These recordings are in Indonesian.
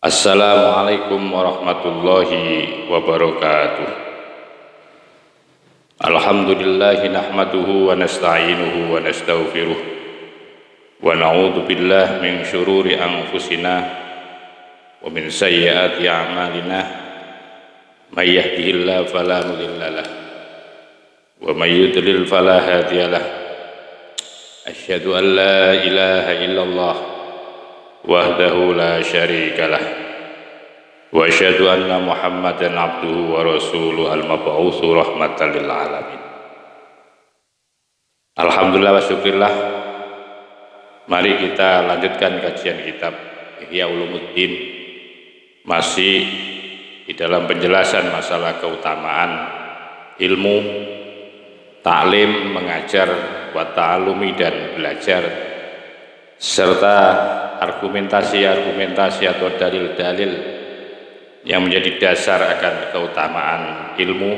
Assalamualaikum warahmatullahi wabarakatuh. Alhamdulillahi nahmaduhu wa nasta'inuhu wa nastaghfiruh wa na'udzu billahi min syururi anfusina wa min sayyiati a'malina may yahdihillahu fala mudhillalah wa may yudlil fala hadiyalah. Asyhadu an la ilaha illallah wahdahu la syarikalah wa asyhadu anna Muhammadan abduhu wa rasuluhu al-mab'utsu rahmatan lil alamin. Alhamdulillah wa syukurillah. Mari kita lanjutkan kajian kitab Ihya Ulumuddin, masih di dalam penjelasan masalah keutamaan ilmu, taklim, mengajar, wa ta'alumi, dan belajar, serta argumentasi-argumentasi atau dalil-dalil yang menjadi dasar akan keutamaan ilmu,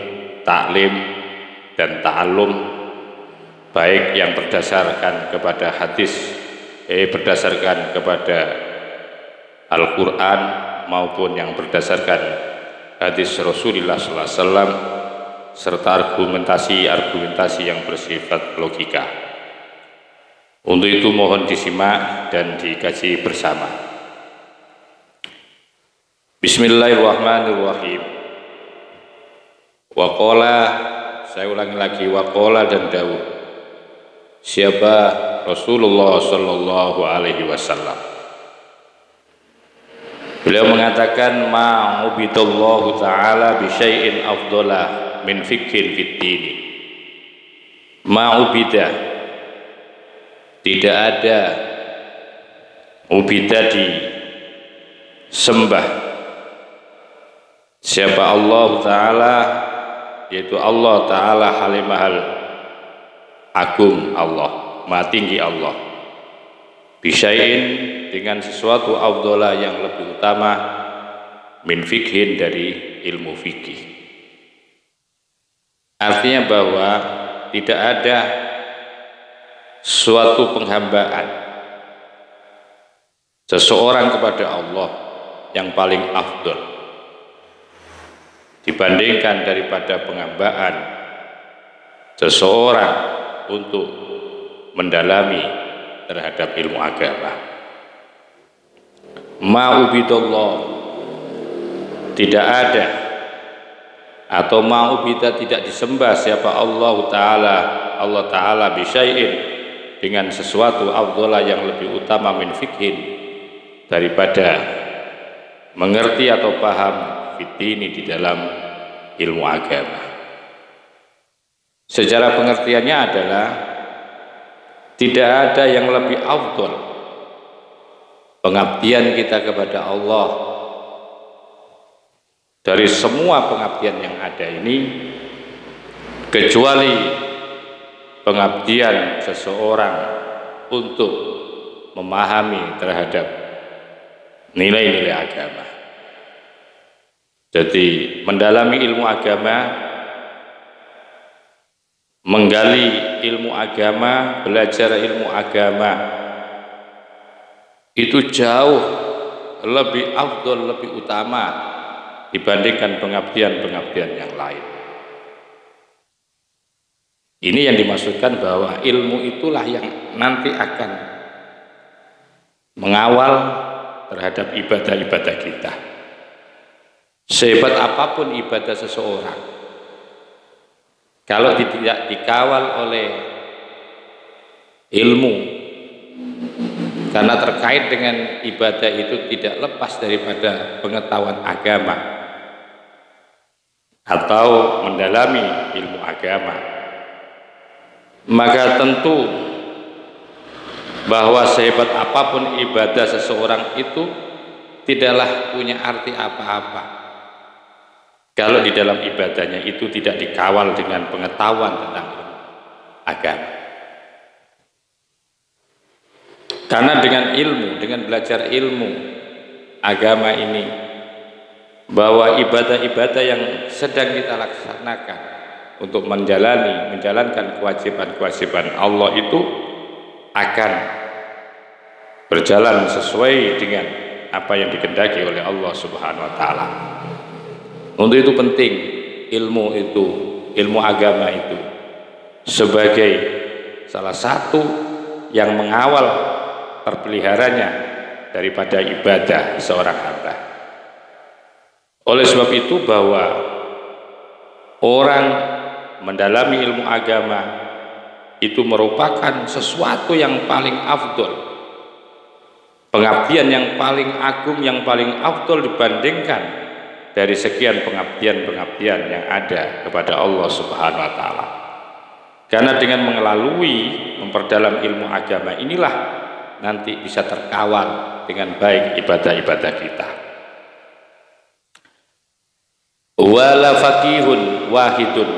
taklim, dan ta'allum, baik yang berdasarkan kepada hadis, berdasarkan kepada Al-Quran, maupun yang berdasarkan hadis Rasulullah SAW, serta argumentasi-argumentasi yang bersifat logika. Untuk itu mohon disimak dan dikaji bersama. Bismillahirrahmanirrahim. Waqala, saya ulangi lagi, waqala dan dawuh siapa? Rasulullah sallallahu alaihi wasallam. Beliau mengatakan, ma'ubidallahu ta'ala bi syai'in afdala min fiqhin fid din. Ma'ubidah, tidak ada, ubidah disembah, siapa? Allah Ta'ala, yaitu Allah Ta'ala halimahal agung, Allah maha tinggi, Allah bisyai'in, dengan sesuatu, afdola, yang lebih utama, min fikhin, dari ilmu fikih. Artinya bahwa tidak ada suatu penghambaan seseorang kepada Allah yang paling afdol dibandingkan daripada penghambaan seseorang untuk mendalami terhadap ilmu agama. Ma'ubidallah, tidak ada, atau ma'ubidah, tidak disembah siapa? Allah Ta'ala, Allah Ta'ala bisyai'in, dengan sesuatu, afdhala, yang lebih utama, min fikhin, daripada mengerti atau paham fitini, di dalam ilmu agama. Secara pengertiannya adalah tidak ada yang lebih afdhal pengabdian kita kepada Allah dari semua pengabdian yang ada ini, kecuali pengabdian seseorang untuk memahami terhadap nilai-nilai agama. Jadi mendalami ilmu agama, menggali ilmu agama, belajar ilmu agama, itu jauh lebih afdol, lebih utama dibandingkan pengabdian-pengabdian yang lain. Ini yang dimaksudkan bahwa ilmu itulah yang nanti akan mengawal terhadap ibadah-ibadah kita. Sehebat apapun ibadah seseorang, kalau tidak dikawal oleh ilmu, karena terkait dengan ibadah itu tidak lepas daripada pengetahuan agama atau mendalami ilmu agama, maka tentu bahwa sehebat apapun ibadah seseorang itu tidaklah punya arti apa-apa kalau di dalam ibadahnya itu tidak dikawal dengan pengetahuan tentang ilmu agama. Karena dengan ilmu, dengan belajar ilmu agama ini, bahwa ibadah-ibadah yang sedang kita laksanakan untuk menjalankan kewajiban-kewajiban Allah itu akan berjalan sesuai dengan apa yang dikehendaki oleh Allah Subhanahu wa taala. Untuk itu penting ilmu agama itu sebagai salah satu yang mengawal terpeliharanya daripada ibadah seorang hamba. Oleh sebab itu bahwa orang mendalami ilmu agama itu merupakan sesuatu yang paling afdol, pengabdian yang paling agung, yang paling afdol dibandingkan dari sekian pengabdian-pengabdian yang ada kepada Allah Subhanahu wa taala. Karena dengan memperdalam ilmu agama inilah nanti bisa terkawal dengan baik ibadah-ibadah kita. Wala faqihun wahidun,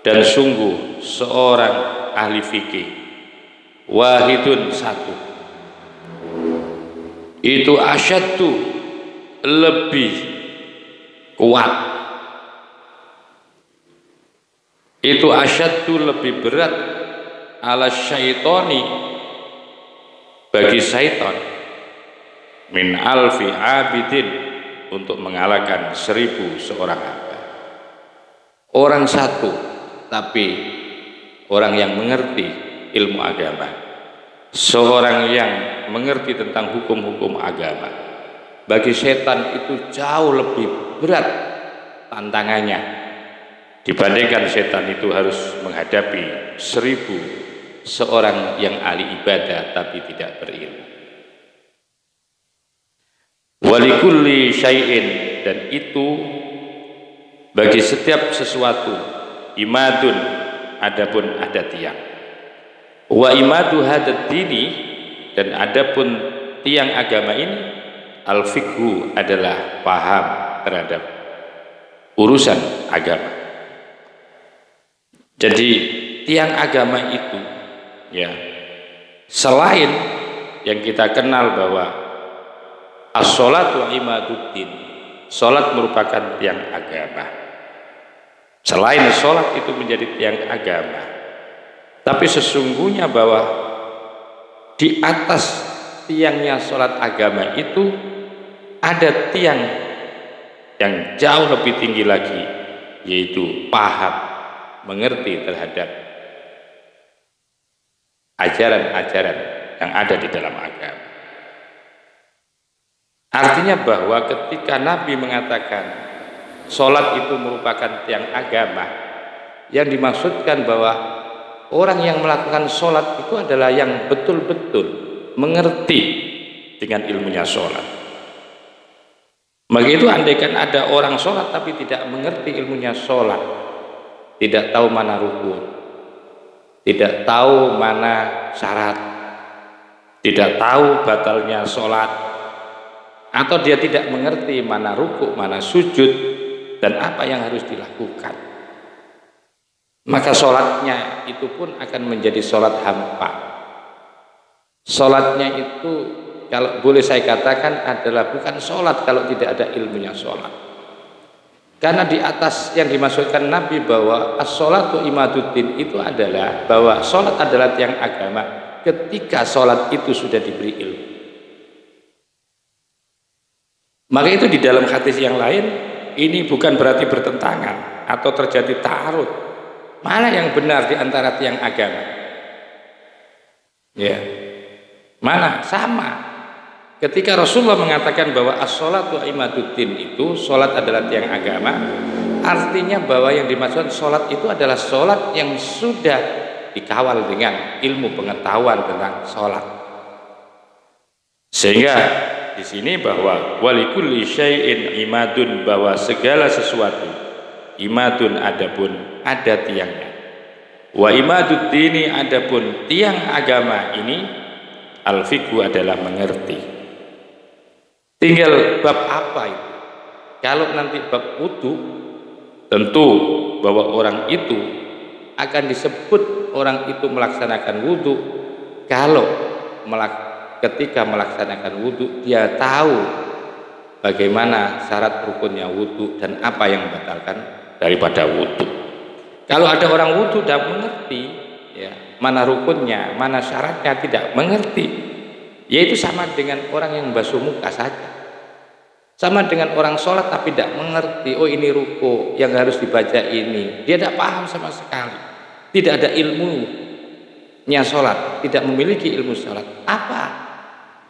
dan sungguh seorang ahli fikih wahidun, satu, itu asyaddu, lebih kuat, itu asyaddu, lebih berat, ala syaitoni, bagi syaitan, min alfi abidin, untuk mengalahkan 1000 seorang hamba. Orang satu tapi orang yang mengerti ilmu agama, seorang yang mengerti tentang hukum-hukum agama, bagi setan itu jauh lebih berat tantangannya dibandingkan setan itu harus menghadapi 1000 seorang yang ahli ibadah tapi tidak berilmu. Walikulli syai'in, dan itu bagi setiap sesuatu, imadun, adapun ada tiang. Wa imadu hadad dini, dan adapun tiang agama ini, al-fiqhu, adalah paham terhadap urusan agama. Jadi tiang agama itu ya, selain yang kita kenal bahwa as-sholatu imaduddin, sholat merupakan tiang agama. Selain sholat itu menjadi tiang agama, tapi sesungguhnya bahwa di atas tiangnya sholat agama itu ada tiang yang jauh lebih tinggi lagi, yaitu paham, mengerti terhadap ajaran-ajaran yang ada di dalam agama. Artinya bahwa ketika Nabi mengatakan sholat itu merupakan tiang agama, yang dimaksudkan bahwa orang yang melakukan sholat itu adalah yang betul-betul mengerti dengan ilmunya sholat. Maka itu andaikan ada orang sholat tapi tidak mengerti ilmunya sholat, tidak tahu mana rukun, tidak tahu mana syarat, tidak tahu batalnya sholat, atau dia tidak mengerti mana rukuk, mana sujud, dan apa yang harus dilakukan, maka sholatnya itu pun akan menjadi sholat hampa. Sholatnya itu, kalau boleh saya katakan, adalah bukan sholat kalau tidak ada ilmunya sholat. Karena di atas yang dimaksudkan Nabi bahwa as-sholatu imaduddin itu adalah bahwa sholat adalah tiang agama ketika sholat itu sudah diberi ilmu. Maka itu di dalam hadis yang lain, ini bukan berarti bertentangan atau terjadi ta'arud. Mana yang benar di antara tiang agama? Ya, mana? Sama. Ketika Rasulullah mengatakan bahwa as-sholatu imaduddin, itu sholat adalah tiang agama, artinya bahwa yang dimaksud sholat itu adalah sholat yang sudah dikawal dengan ilmu pengetahuan tentang sholat. Sehingga di sini bahwa walikulli syai'in imadun, bahwa segala sesuatu imadun, adapun ada tiangnya. Wa imaduddini, adapun tiang agama ini, al-fiqhu, adalah mengerti. Tinggal bab apa itu? Kalau nanti bab wudu, tentu bahwa orang itu akan disebut orang itu melaksanakan wudu kalau ketika melaksanakan wudu dia tahu bagaimana syarat rukunnya wudu dan apa yang membatalkan daripada wudu. Kalau ada orang wudu tidak mengerti ya, mana rukunnya, mana syaratnya, tidak mengerti, Yaitu sama dengan orang yang basuh muka saja. Sama dengan orang sholat tapi tidak mengerti, oh ini ruku yang harus dibaca ini. Dia tidak paham sama sekali. Tidak ada ilmunya sholat, tidak memiliki ilmu sholat. Apa?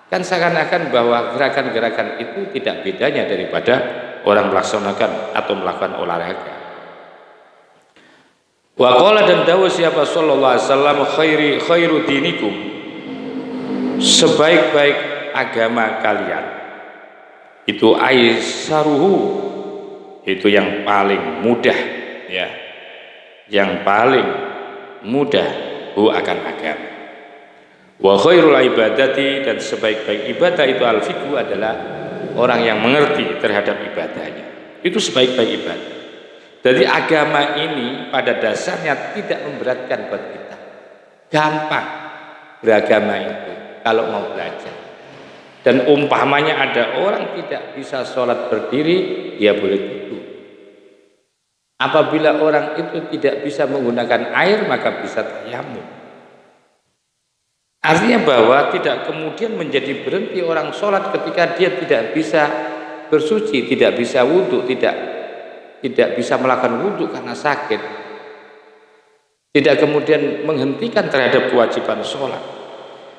Kan seakan-akan bahwa gerakan-gerakan itu tidak bedanya daripada orang melaksanakan atau melakukan olahraga. Wa qala, dan dawuh siapa sallallahu alaihi wasallam, khairu dinikum, sebaik-baik agama kalian itu aisaruhu, itu yang paling mudah, ya, yang paling mudah akan agama. Wa khairul ibadati, dan sebaik-baik ibadah itu al-fiqhu, adalah orang yang mengerti terhadap ibadahnya. Itu sebaik-baik ibadah. Jadi agama ini pada dasarnya tidak memberatkan buat kita. Gampang beragama itu kalau mau belajar. Dan umpamanya ada orang tidak bisa sholat berdiri, dia boleh duduk. Apabila orang itu tidak bisa menggunakan air, maka bisa tayamum. Artinya bahwa tidak kemudian menjadi berhenti orang sholat ketika dia tidak bisa bersuci, tidak bisa wudhu, tidak bisa melakukan wudhu karena sakit. Tidak kemudian menghentikan terhadap kewajiban sholat.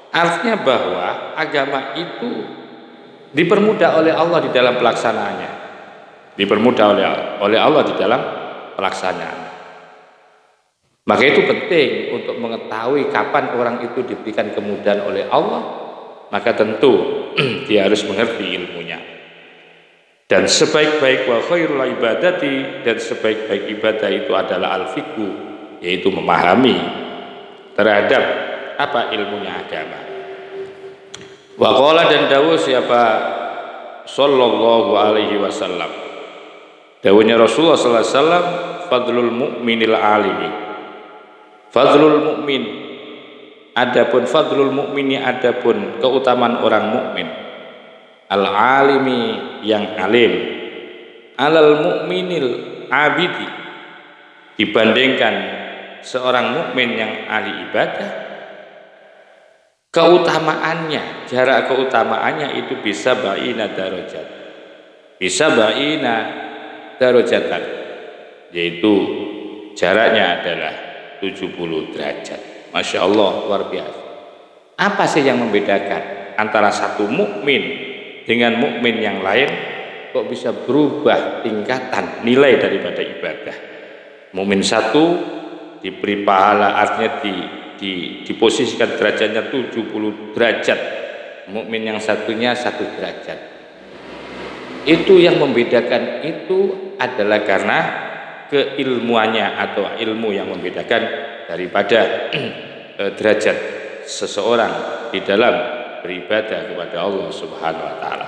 Artinya bahwa agama itu dipermudah oleh Allah di dalam pelaksanaannya. Dipermudah oleh Allah di dalam pelaksanaan. Maka itu penting untuk mengetahui kapan orang itu diberikan kemudahan oleh Allah. Maka tentu dia harus mengerti ilmunya. Dan sebaik-baik wa khairul ibadati, dan sebaik-baik ibadah itu adalah al-fiqhu, yaitu memahami terhadap apa ilmunya agama. Wa qala, dan dawuh siapa sallallahu alaihi wasallam, dawuhnya Rasulullah sallallahu alaihi wasallam, fadlul mu'minil alimi, fadlul mu'min, adapun fadlul mu'mini, adapun keutamaan orang mukmin, al-alimi, yang alim, alal mu'minil abidi, dibandingkan seorang mukmin yang ahli ibadah, keutamaannya, jarak keutamaannya itu bisa baina darajat, bisa baina darajatan, yaitu jaraknya adalah 70 derajat. Masya Allah, luar biasa. Apa sih yang membedakan antara satu mukmin dengan mukmin yang lain? Kok bisa berubah tingkatan nilai daripada ibadah? Mukmin satu diberi pahala, artinya diposisikan derajatnya 70 derajat. Mukmin yang satunya 1 derajat. Itu yang membedakan itu adalah karena keilmuannya atau ilmu yang membedakan daripada derajat seseorang di dalam beribadah kepada Allah Subhanahu wa taala.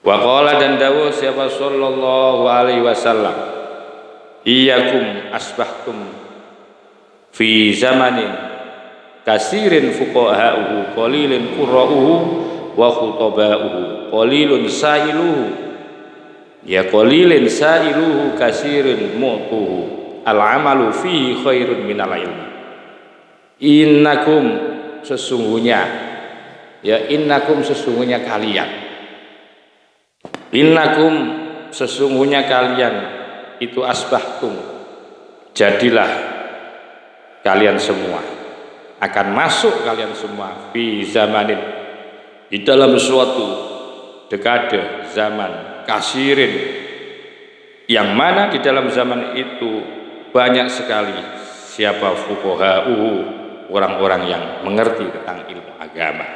Wa qala, dan dawuh siapa sallallahu alaihi wasallam, iyyakum asbahtum fi zamanin kasirin fuqaha'uhu qalilin qurra'uhu wa khutaba'uhu qalilun sa'iluhu, ya qalilin sa'iluhu kasirin mu'tuhu, al-amalu fihi khairun minal ilmi. Innakum, sesungguhnya, ya innakum, sesungguhnya kalian, innakum, sesungguhnya kalian itu asbahtum, jadilah kalian semua, akan masuk kalian semua fi zamanin, di dalam suatu dekade zaman, kasirin, yang mana di dalam zaman itu banyak sekali siapa fuqaha'uhu, orang-orang yang mengerti tentang ilmu agama,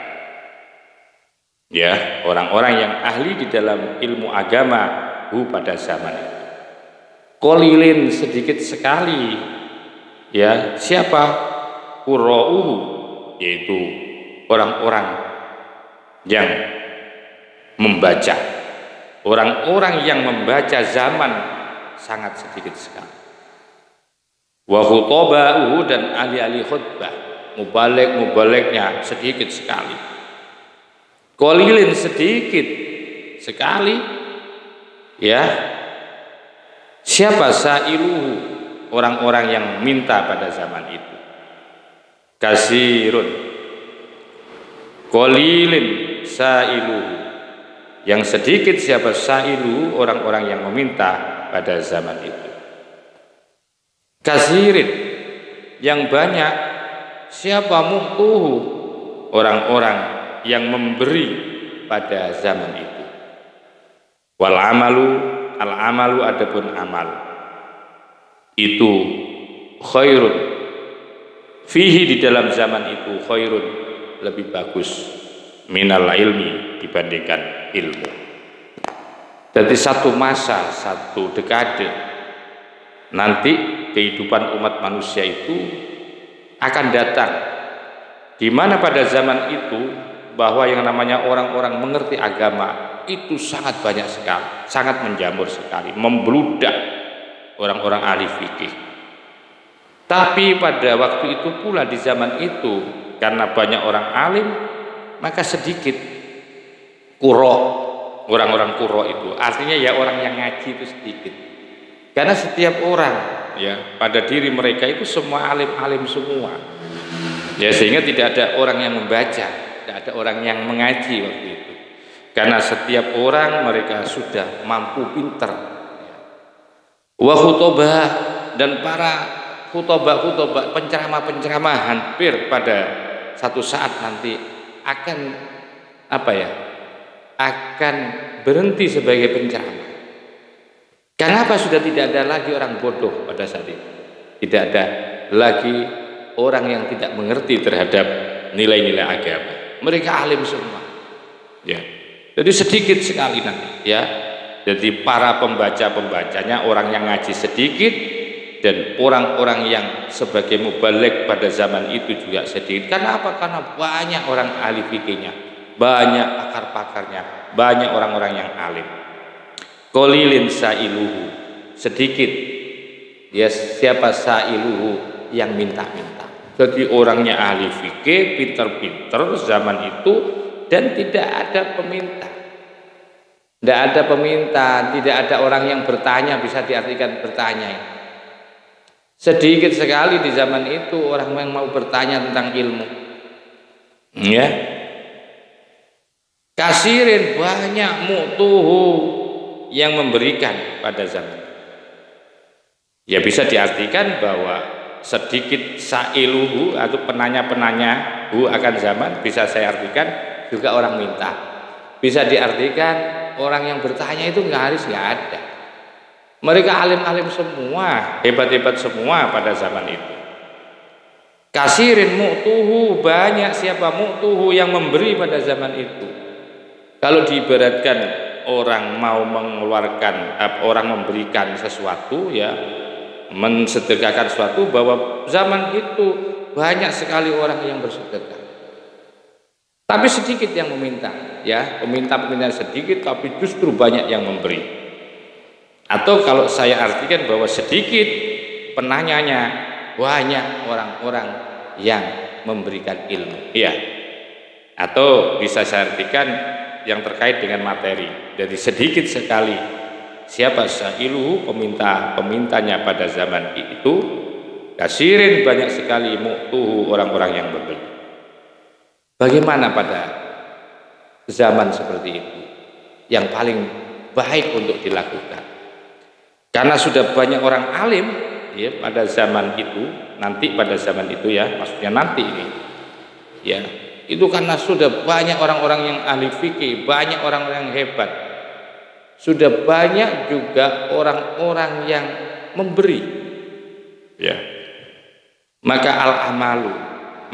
ya, orang-orang yang ahli di dalam ilmu agama pada zaman itu. Qalilin, sedikit sekali, ya, siapa? Qurra'uhu, yaitu orang-orang yang membaca. Orang-orang yang membaca zaman sangat sedikit sekali. Wa khutaba'uhu, dan ahli-ahli khutbah, mubaligh-mubalignya sedikit sekali. Qalilin, sedikit sekali, ya, siapa? Sa'iluhu, orang-orang yang minta pada zaman itu. Kasirun, Qalilin sa'iluhu, yang sedikit siapa sa'iluhu, orang-orang yang meminta pada zaman itu. Kasirin, yang banyak siapa mu'tuhu, orang-orang yang memberi pada zaman itu. Wal amalu, al amalu adapun amal itu khairun fihi, di dalam zaman itu khairun, lebih bagus, minal ilmi, dibandingkan ilmu. Jadi satu masa, satu dekade nanti kehidupan umat manusia itu akan datang, di mana pada zaman itu bahwa yang namanya orang-orang mengerti agama itu sangat banyak sekali, sangat menjamur sekali, membludak orang-orang ahli fikih. Tapi pada waktu itu pula, di zaman itu, karena banyak orang alim, maka sedikit qurra, orang-orang qurra itu artinya ya orang yang ngaji itu sedikit. Karena setiap orang ya pada diri mereka itu semua alim-alim semua. Ya, sehingga tidak ada orang yang membaca, tidak ada orang yang mengaji waktu itu. Karena setiap orang mereka sudah mampu pinter. Wa khutobah, dan para khutobah, penceramah hampir pada satu saat nanti akan akan berhenti sebagai penceramah. Kenapa? Sudah tidak ada lagi orang bodoh pada saat itu. Tidak ada lagi orang yang tidak mengerti terhadap nilai-nilai agama. Mereka alim semua. Ya. Jadi sedikit sekali nanti, ya. Jadi para pembaca-pembacanya orang yang ngaji sedikit, dan orang-orang yang sebagai mubaligh pada zaman itu juga sedikit. Karena apa? Karena banyak orang ahli fikihnya, banyak pakar-pakarnya, banyak orang-orang yang alim. Qalilin sa'iluhu, sedikit ya siapa sa'iluhu, yang minta-minta. Jadi orangnya ahli fikih, pinter-pinter zaman itu, dan tidak ada peminta. Tidak ada peminta, tidak ada orang yang bertanya, bisa diartikan bertanya. Sedikit sekali di zaman itu orang yang mau bertanya tentang ilmu. Ya. Kasirin, banyak mu'tuhu, yang memberikan pada zaman. Ya bisa diartikan bahwa sedikit sa'iluhu atau penanya-penanya akan zaman, bisa saya artikan juga orang minta. Bisa diartikan orang yang bertanya itu nggak ada. Mereka alim-alim semua, hebat-hebat semua pada zaman itu. Kasirin mu'tuhu, banyak siapa mu'tuhu, yang memberi pada zaman itu. Kalau diibaratkan orang mau mengeluarkan, orang memberikan sesuatu, ya, mensedekahkan sesuatu, bahwa zaman itu banyak sekali orang yang bersedekah. Tapi sedikit yang meminta, ya, peminta sedikit, tapi justru banyak yang memberi. Atau kalau saya artikan bahwa sedikit penanyanya, banyak orang-orang yang memberikan ilmu, ya. Atau bisa saya artikan yang terkait dengan materi. Jadi sedikit sekali siapa sa'iluhu, pemintanya pada zaman itu. Kasirin, banyak sekali mu'tuhu, orang-orang yang memberi. Bagaimana pada zaman seperti itu yang paling baik untuk dilakukan? Karena sudah banyak orang alim ya pada zaman itu, nanti pada zaman itu, ya, maksudnya nanti ini, ya, itu karena sudah banyak orang-orang yang ahli fikih, banyak orang-orang yang hebat, sudah banyak juga orang-orang yang memberi, ya. Maka al-amalu,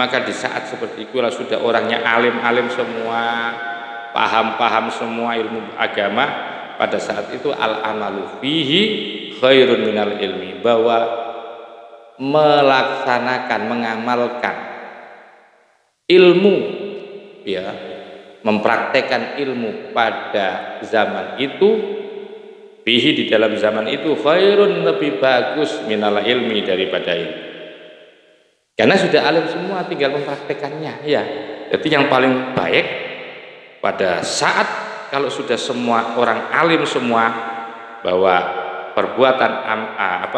maka di saat seperti itulah sudah orangnya alim-alim semua, paham-paham semua ilmu agama, pada saat itu al-amalu fihi khairun minal ilmi, bahwa melaksanakan, mengamalkan ilmu, ya, mempraktekkan ilmu pada zaman itu, fihi, di dalam zaman itu, khairun, lebih bagus, minal ilmi, daripada ilmu. Karena sudah alim semua, tinggal mempraktekannya, ya. Jadi yang paling baik pada saat kalau sudah semua orang alim semua, bahwa perbuatan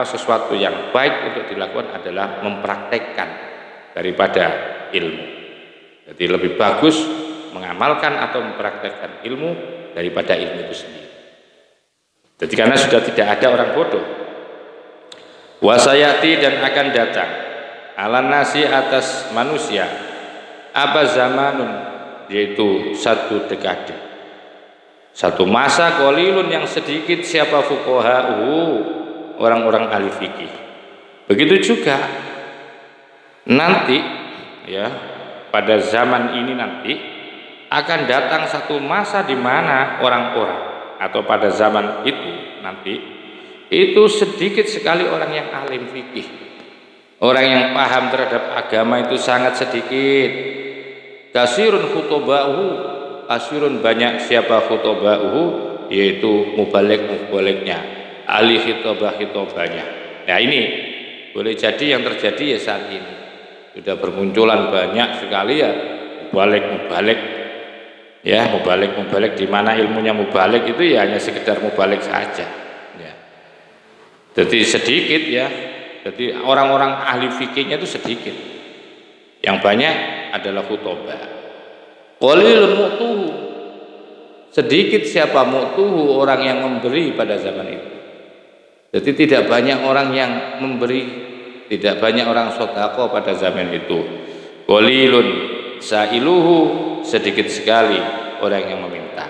sesuatu yang baik untuk dilakukan adalah mempraktekkan daripada ilmu. Jadi lebih bagus mengamalkan atau mempraktekkan ilmu daripada ilmu itu sendiri. Jadi karena sudah tidak ada orang bodoh. Wasayati, dan akan datang ala nasi, atas manusia, apa zamanun, yaitu satu dekade, satu masa, qalilun yang sedikit, siapa fuqaha'u, orang-orang ahli fikih. Begitu juga nanti ya, pada zaman ini nanti akan datang satu masa di mana orang-orang, atau pada zaman itu nanti itu sedikit sekali orang yang alim fikih, orang yang paham terhadap agama itu sangat sedikit. Kasirun khutoba'uhu, kasirun banyak, siapa khutoba'uhu, yaitu mubaligh-mubalignya, ahli khitobah-khitobahnya. Nah ini boleh jadi yang terjadi ya saat ini sudah bermunculan banyak sekali ya mubaligh ya, mubaligh di mana ilmunya mubaligh itu ya hanya sekedar mubaligh saja ya. Jadi sedikit ya, jadi orang-orang ahli fikihnya itu sedikit, yang banyak adalah khutobah. Qalilun mu'tuhu, sedikit siapa mu'tuhu, orang yang memberi pada zaman itu. Jadi tidak banyak orang yang memberi, tidak banyak orang sedekah pada zaman itu. Qalilun sa'iluhu, sedikit sekali orang yang meminta.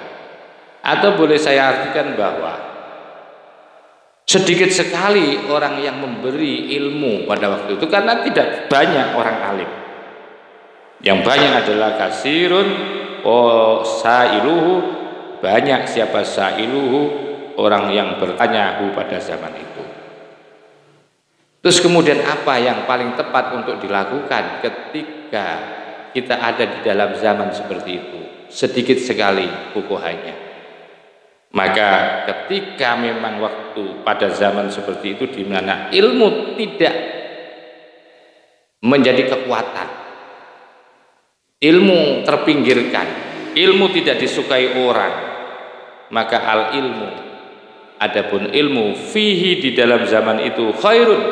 Atau boleh saya artikan bahwa sedikit sekali orang yang memberi ilmu pada waktu itu, karena tidak banyak orang alim. Yang banyak adalah kasirun sa'iluhu, banyak siapa sa'iluhu, orang yang bertanya pada zaman itu. Terus kemudian apa yang paling tepat untuk dilakukan ketika kita ada di dalam zaman seperti itu? Sedikit sekali fuqahanya. Maka ketika memang waktu pada zaman seperti itu di mana ilmu tidak menjadi kekuatan, ilmu terpinggirkan, ilmu tidak disukai orang, maka al ilmu, adapun ilmu, fihi, di dalam zaman itu, khairun,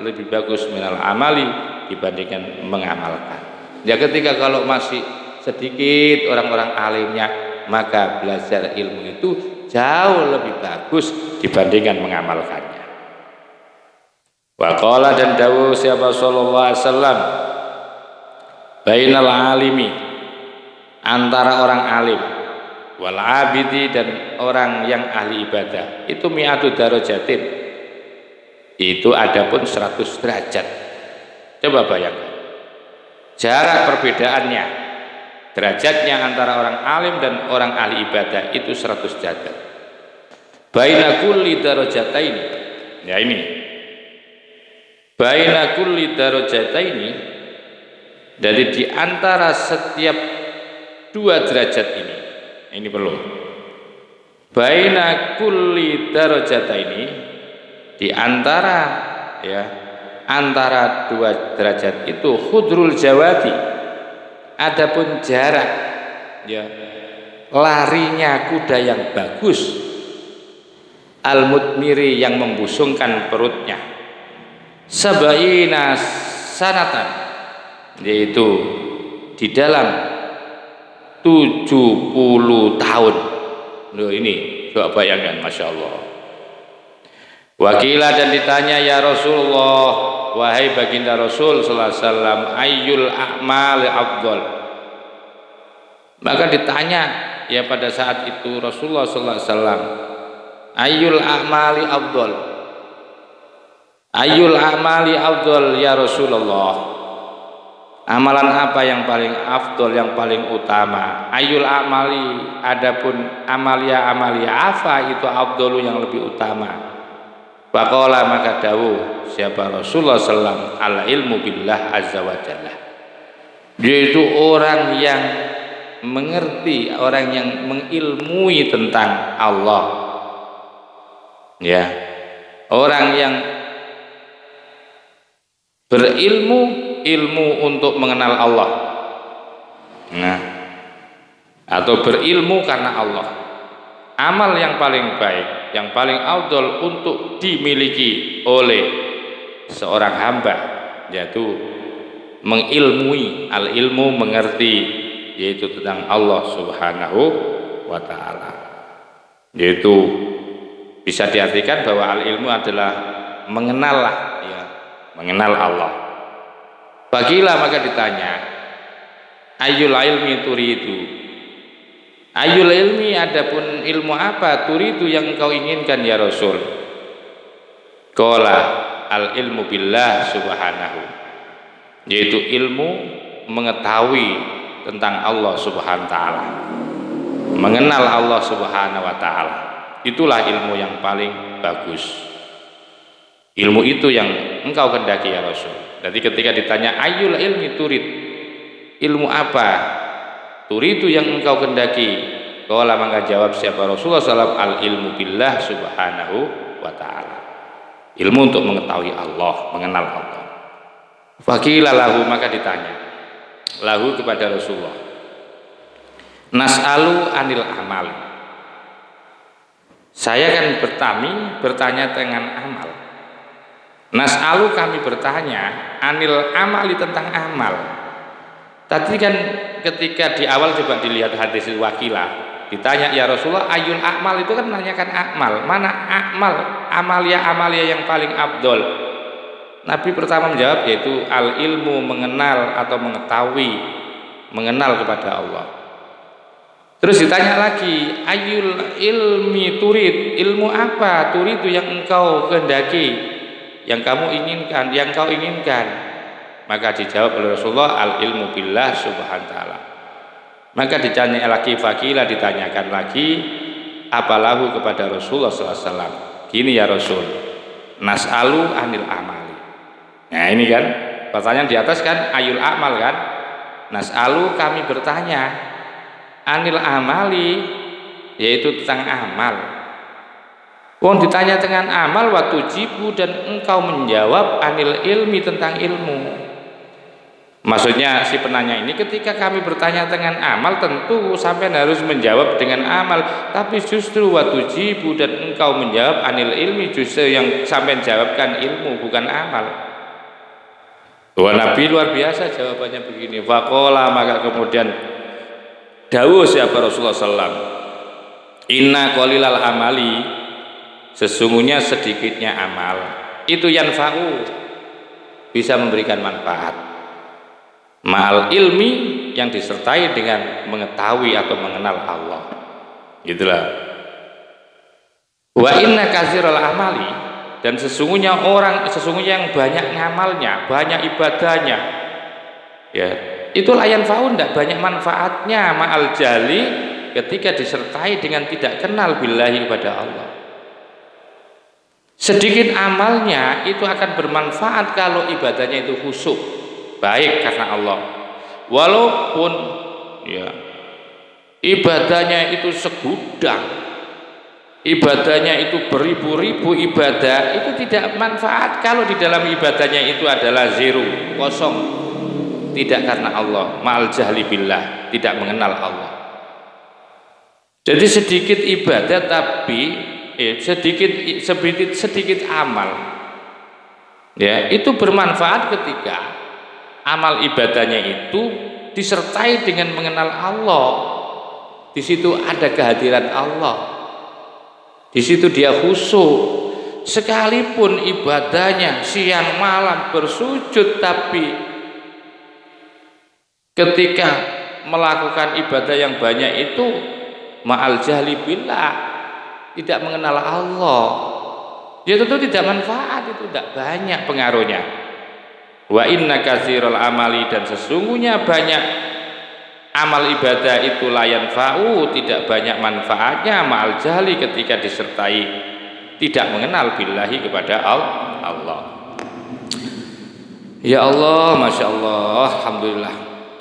lebih bagus, minal amali, dibandingkan mengamalkan. Ya ketika kalau masih sedikit orang-orang alimnya, maka belajar ilmu itu jauh lebih bagus dibandingkan mengamalkannya. Wa qala, dan dawuh siapa sallallahu alaihi wasallam, bainal alimi, antara orang alim, wal abidi, dan orang yang ahli ibadah, itu mi'atu darajatin, itu adapun 100 derajat. Coba bayangkan jarak perbedaannya, derajatnya antara orang alim dan orang ahli ibadah itu 100 derajat. Baina kulli darajataini, ya ini baina kulli darajataini, dari di antara setiap 2 derajat ini perlu. Baina kulli darajataini, di antara ya, antara 2 derajat itu khudrul jawadi, adapun jarak ya, larinya kuda yang bagus, al mutmiri, yang membusungkan perutnya, sabaina sanatan, yaitu di dalam 70 tahun. Loh ini coba bayangkan, Masya Allah. Wakilah, dan ditanya, ya Rasulullah, wahai baginda Rasul sallallahu alaihi wasallam, ayyul a'mal afdal. Maka ditanya ya pada saat itu Rasulullah sallallahu alaihi wasallam, ayyul a'mali afdal, ayyul a'mali afdal ya Rasulullah, amalan apa yang paling afdal, yang paling utama? Ayyul a'mali, adapun amalia apa itu afdalu, yang lebih utama? Faqala, maka dawuh siapa Rasulullah sallallahu alaihi wasallam, al ilmu billah azza wa jalla, yaitu orang yang mengerti, orang yang mengilmui tentang Allah ya, orang yang berilmu, ilmu untuk mengenal Allah, nah, atau berilmu karena Allah. Amal yang paling baik, yang paling afdal untuk dimiliki oleh seorang hamba, yaitu mengilmui, al ilmu, mengerti yaitu tentang Allah Subhanahu wa ta'ala. Yaitu bisa diartikan bahwa al-ilmu adalah mengenal ya, mengenal Allah. Bagilah maka ditanya, ayyul ilmi turidu? Ayyul ilmi, adapun ilmu apa turidu yang engkau inginkan ya Rasul? Qala al ilmu billah subhanahu, yaitu ilmu mengetahui tentang Allah Subhanahu wa taala, mengenal Allah Subhanahu wa taala. Itulah ilmu yang paling bagus. Ilmu itu yang engkau kehendaki ya Rasul. Jadi ketika ditanya ayyul ilmi turid, ilmu apa turidu yang engkau kehendaki? Qala maka jawab siapa Rasulullah SAW, al ilmu billah subhanahu wa ta'ala, ilmu untuk mengetahui Allah, mengenal Allah. Faqila lahu, maka ditanya lahu kepada Rasulullah, nas'alu anil amal, saya kan bertanya dengan amal. Nas'alu, kami bertanya, anil amali, tentang amal. Tadi kan ketika di awal coba dilihat hadis Wakilah, ditanya ya Rasulullah ayul amal, itu kan menanyakan amal, mana amal, amalia yang paling afdol. Nabi pertama menjawab yaitu al ilmu, mengenal atau mengetahui, mengenal kepada Allah. Terus ditanya lagi ayul ilmi turid, ilmu apa turid itu yang engkau kehendaki, yang kamu inginkan, yang kau inginkan. Maka dijawab oleh Rasulullah al ilmu billah subhanahu wa ta'ala. Maka ditanya lagi, fakilah, ditanyakan lagi apalahu kepada Rasulullah SAW, gini ya Rasul, nas'alu anil amali. Nah ini kan pertanyaan di atas kan ayul amal kan, nas'alu, kami bertanya, anil amali, yaitu tentang amal. Wong ditanya dengan amal, waktu jibu, dan engkau menjawab anil ilmi, tentang ilmu. Maksudnya si penanya ini, ketika kami bertanya dengan amal, tentu sampai harus menjawab dengan amal, tapi justru waktu jibu dan engkau menjawab anil ilmi, justru yang sampai jawabkan ilmu, bukan amal. Wah, Nabi luar biasa jawabannya begini. Faqala, maka kemudian dawuh siapa Rasulullah SAW, inna qalilal amali, sesungguhnya sedikitnya amal itu yanfa'u, bisa memberikan manfaat, ma'al ilmi, yang disertai dengan mengetahui atau mengenal Allah. Gitulah. Wa inna katsiral amali, dan sesungguhnya yang banyak ngamalnya, banyak ibadahnya, ya itu layan faun, tidak banyak manfaatnya, ma'al jali, ketika disertai dengan tidak kenal billahi, kepada Allah. Sedikit amalnya itu akan bermanfaat kalau ibadahnya itu khusyuk, baik karena Allah. Walaupun ya ibadahnya itu segudang, ibadahnya itu beribu-ribu ibadah, itu tidak manfaat kalau di dalam ibadahnya itu adalah zero, kosong, tidak karena Allah, ma'al jahli billah, tidak mengenal Allah. Jadi sedikit ibadah tapi sedikit amal, ya itu bermanfaat ketika amal ibadahnya itu disertai dengan mengenal Allah. Di situ ada kehadiran Allah, di situ dia khusyuk. Sekalipun ibadahnya siang malam bersujud, tapi ketika melakukan ibadah yang banyak itu ma'al jahli billah, tidak mengenal Allah, dia tentu tidak manfaat, itu tidak banyak pengaruhnya. Wa inna katsiral amali, dan sesungguhnya banyak amal ibadah itu layan fa'u, tidak banyak manfaatnya, ma'al jahli, ketika disertai tidak mengenal billahi, kepada Allah. Ya Allah, Masya Allah, Alhamdulillah.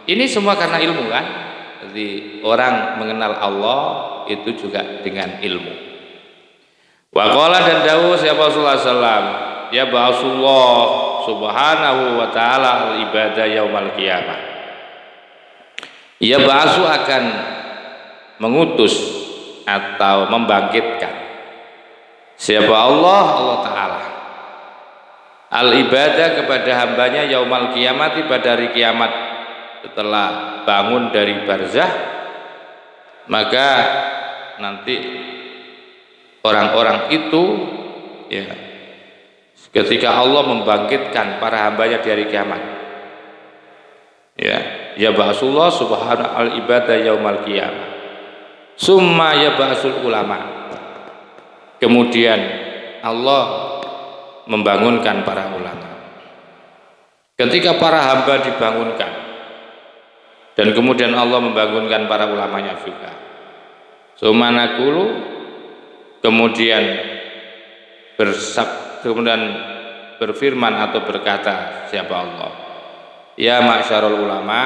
Ini semua karena ilmu kan. Jadi orang mengenal Allah itu juga dengan ilmu. Wa qala, dan dawuh siapa Rasulullah SAW, ya ba'asullah subhanahu wa ta'ala al ibadah yaumal qiyamah. Ya ba'asu, akan mengutus atau membangkitkan siapa Allah Ta'ala al ibadah, kepada hambanya yaumal qiyamati, pada hari kiamat setelah bangun dari barzah, maka nanti orang-orang itu ya, ketika Allah membangkitkan para hambanya di hari kiamat, ya ba'asullah subhanahu al ibadah yaumal qiyamah summa ya ba'asul ulama. Kemudian Allah membangunkan para ulama. Ketika para hamba dibangunkan dan kemudian Allah membangunkan para ulamanya juga, summa naqulu, kemudian kemudian berfirman atau berkata siapa Allah, ya ma'syarul ulama,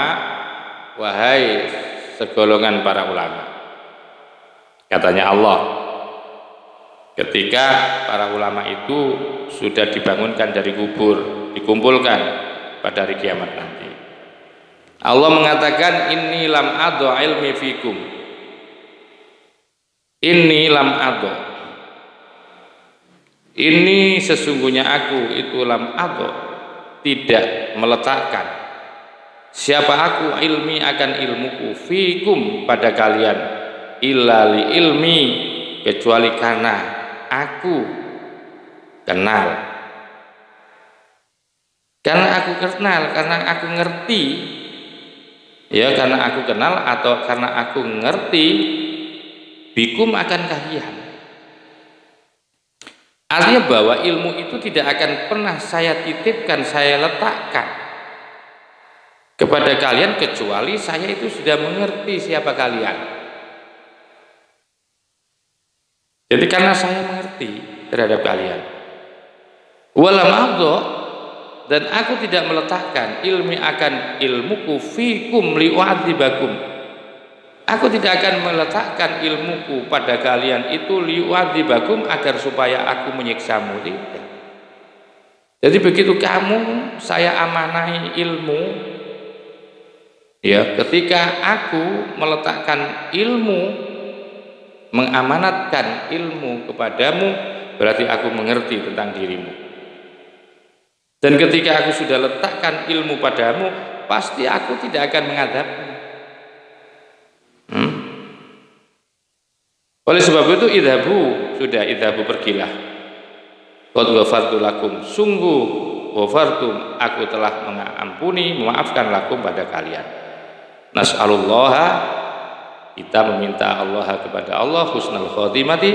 wahai segolongan para ulama. Katanya Allah ketika para ulama itu sudah dibangunkan dari kubur, dikumpulkan pada hari kiamat nanti, Allah mengatakan inni lam adha ilmi fikum, inni lam adha, ini sesungguhnya aku itu lam adha, tidak meletakkan siapa aku ilmi akan ilmuku fikum pada kalian, illa li ilmi, kecuali karena aku kenal, karena aku kenal, karena aku ngerti, ya karena aku kenal atau karena aku ngerti bikum akan kalian. Artinya bahwa ilmu itu tidak akan pernah saya titipkan, saya letakkan kepada kalian kecuali saya itu sudah mengerti siapa kalian. Jadi karena saya mengerti terhadap kalian, walam adha, dan aku tidak meletakkan ilmi akan ilmuku fikum liu'adzibakum, aku tidak akan meletakkan ilmuku pada kalian itu liu'adzibakum agar supaya aku menyiksamu, tidak. Jadi begitu kamu saya amanahi ilmu, ya ketika aku meletakkan ilmu, mengamanatkan ilmu kepadamu, berarti aku mengerti tentang dirimu. Dan ketika aku sudah letakkan ilmu padamu, pasti aku tidak akan mengadabmu. Oleh sebab itu idhabu pergilah. Qad ghafartu lakum, sungguh ghafartum, aku telah mengampuni, memaafkan lakum pada kalian. Nas'alullaha, kita meminta Allah kepada Allah husnul khotimati,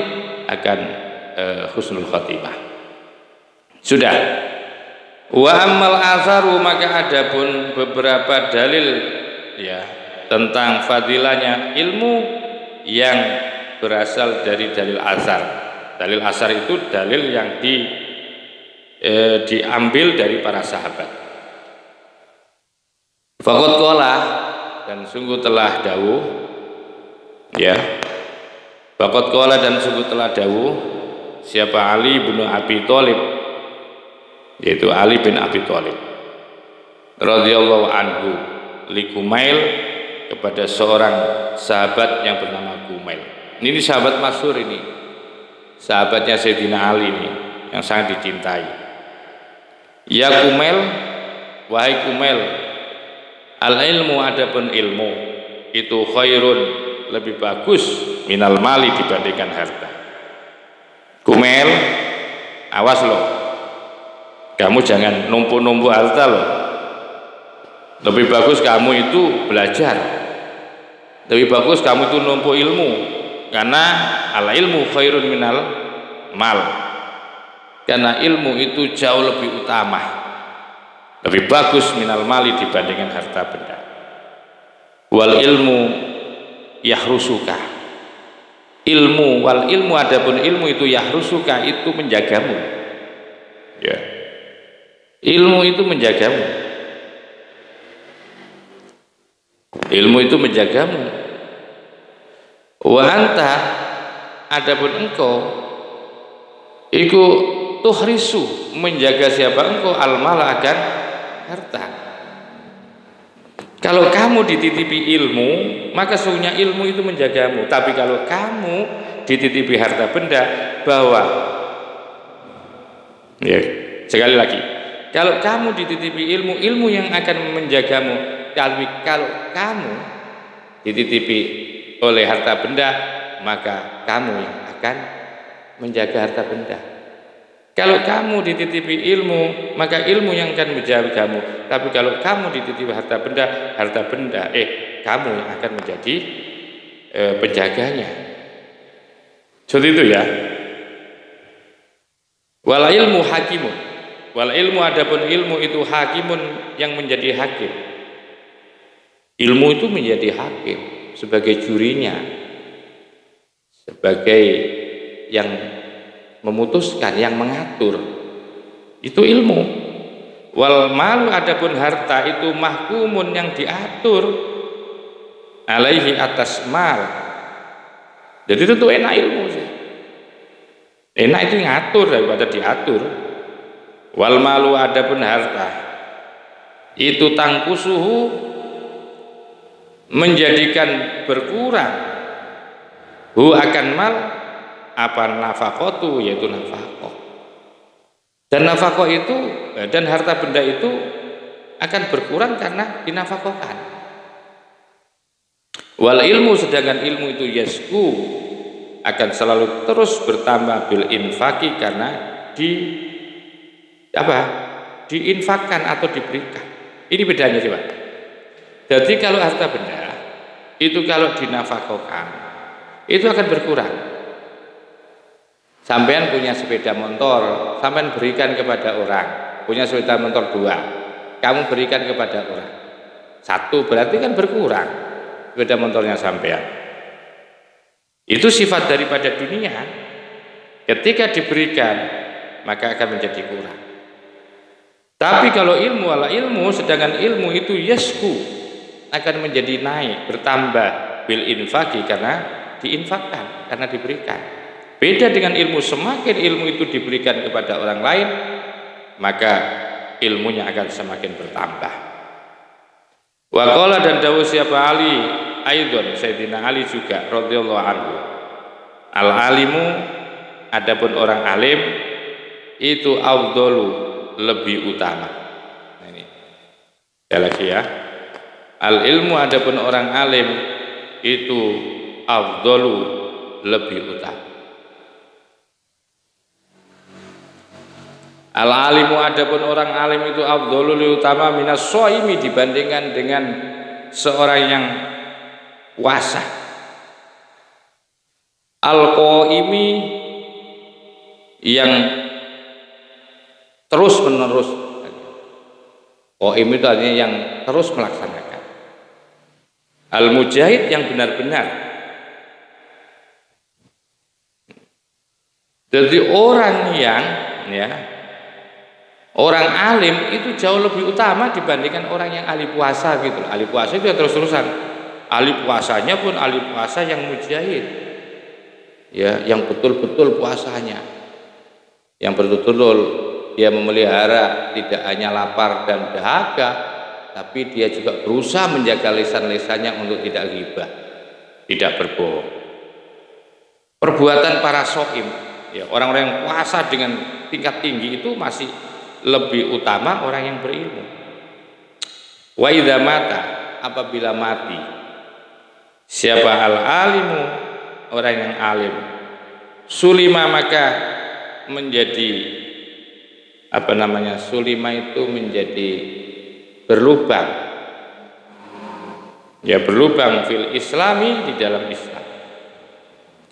akan husnul khotimah. Sudah. Wa ammal atharu, maka adapun beberapa dalil ya tentang fadilahnya ilmu yang berasal dari dalil asar. Dalil asar itu dalil yang diambil dari para sahabat. Faqad qala, dan sungguh telah dawuh, ya faqad qala, dan sungguh telah dawuh siapa Ali bin Abi Thalib, yaitu Ali bin Abi Thalib radhiyallahu anhu li Kumail, kepada seorang sahabat yang bernama Kumail. Ini sahabat masyhur, ini sahabatnya Sayyidina Ali ini yang sangat dicintai. Ya Kumail, wahai Kumail, al ilmu, adapun ilmu itu khairun, lebih bagus, minal mali, dibandingkan harta. Kumail, awas loh, kamu jangan numpuk-numpuk harta loh. Lebih bagus kamu itu belajar, lebih bagus kamu itu numpuk ilmu, karena al ilmu khairun minal mal, karena ilmu itu jauh lebih utama, lebih bagus minal mali, dibandingkan harta benda. Wal ilmu yahrusuka, ilmu, wal ilmu, adapun ilmu itu yahrusuka, itu menjagamu, ya. Ilmu itu menjagamu, ilmu itu menjagamu. Wa anta, adapun engkau iku tuhrisu, menjaga siapa engkau, al-mala, akan harta. Kalau kamu dititipi ilmu, maka sesungguhnya ilmu itu menjagamu. Tapi kalau kamu dititipi harta benda, bahwa, ya sekali lagi, kalau kamu dititipi ilmu, ilmu yang akan menjagamu Tapi kalau kamu dititipi oleh harta benda, maka kamu yang akan menjaga harta benda. Kalau kamu dititipi ilmu, maka ilmu yang akan menjaga kamu. Tapi kalau kamu dititipi harta benda, kamu yang akan menjadi penjaganya. Seperti itu ya. Wal ilmu hakimun. Wal ilmu, adapun ilmu itu hakimun, yang menjadi hakim. Ilmu itu menjadi hakim sebagai jurinya, sebagai yang memutuskan, yang mengatur. Itu ilmu. Wal malu, adapun harta itu mahkumun, yang diatur alaihi, atas mal. Jadi itu tuh enak ilmu sih. Enak itu ngatur daripada diatur. Wal malu, adapun harta itu tangkusuhu, menjadikan berkurang akan mal apa nafakotu, yaitu nafakoh. Dan nafakoh itu, dan harta benda itu akan berkurang karena dinafakohkan. Wal ilmu, sedangkan ilmu itu yasku, akan selalu terus bertambah bil infaki, karena diinfakkan atau diberikan. Ini bedanya coba. Jadi kalau harta benda itu kalau dinafakohkan itu akan berkurang. Sampean punya sepeda motor, sampean berikan kepada orang. Punya sepeda motor 2, kamu berikan kepada orang 1, berarti kan berkurang sepeda motornya sampean. Itu sifat daripada dunia. Ketika diberikan, maka akan menjadi kurang. Tapi kalau ilmu, ala ilmu, sedangkan ilmu itu yasku, akan menjadi naik, bertambah bil infaki, karena diinfakkan, karena diberikan. Beda dengan ilmu, semakin ilmu itu diberikan kepada orang lain, maka ilmunya akan semakin bertambah. Wa qala, dan dawuh siapa Ali aidon, Sayyidina Ali juga radhiyallahu anhu, al alimu, adapun orang alim itu afdalu, lebih utama. Nah, ini sekali lagi ya, al ilmu, adapun orang alim itu afdalu, lebih utama. Al alimu, adapun orang alim itu afdalu, lebih utama minas shaimi, dibandingkan dengan seorang yang puasa. Al qaimi, yang terus menerus. Qaim itu artinya yang terus melaksanakan. Al mujahid, yang benar-benar. Jadi orang yang orang alim itu jauh lebih utama dibandingkan orang yang ahli puasa gitu. Ahli puasa itu terus-terusan. Ahli puasanya pun ahli puasa yang mujahid. Ya, yang betul-betul puasanya. Yang betul-betul dia memelihara tidak hanya lapar dan dahaga, tapi dia juga berusaha menjaga lisan-lisannya untuk tidak ghibah, tidak berbohong. Perbuatan para shaim, ya, orang-orang yang puasa dengan tingkat tinggi itu masih lebih utama orang yang berilmu. Wa idza mata, apabila mati siapa al alimu, orang yang alim, sulima, maka menjadi sulima itu menjadi berlubang, ya, berlubang fil islami, di dalam Islam.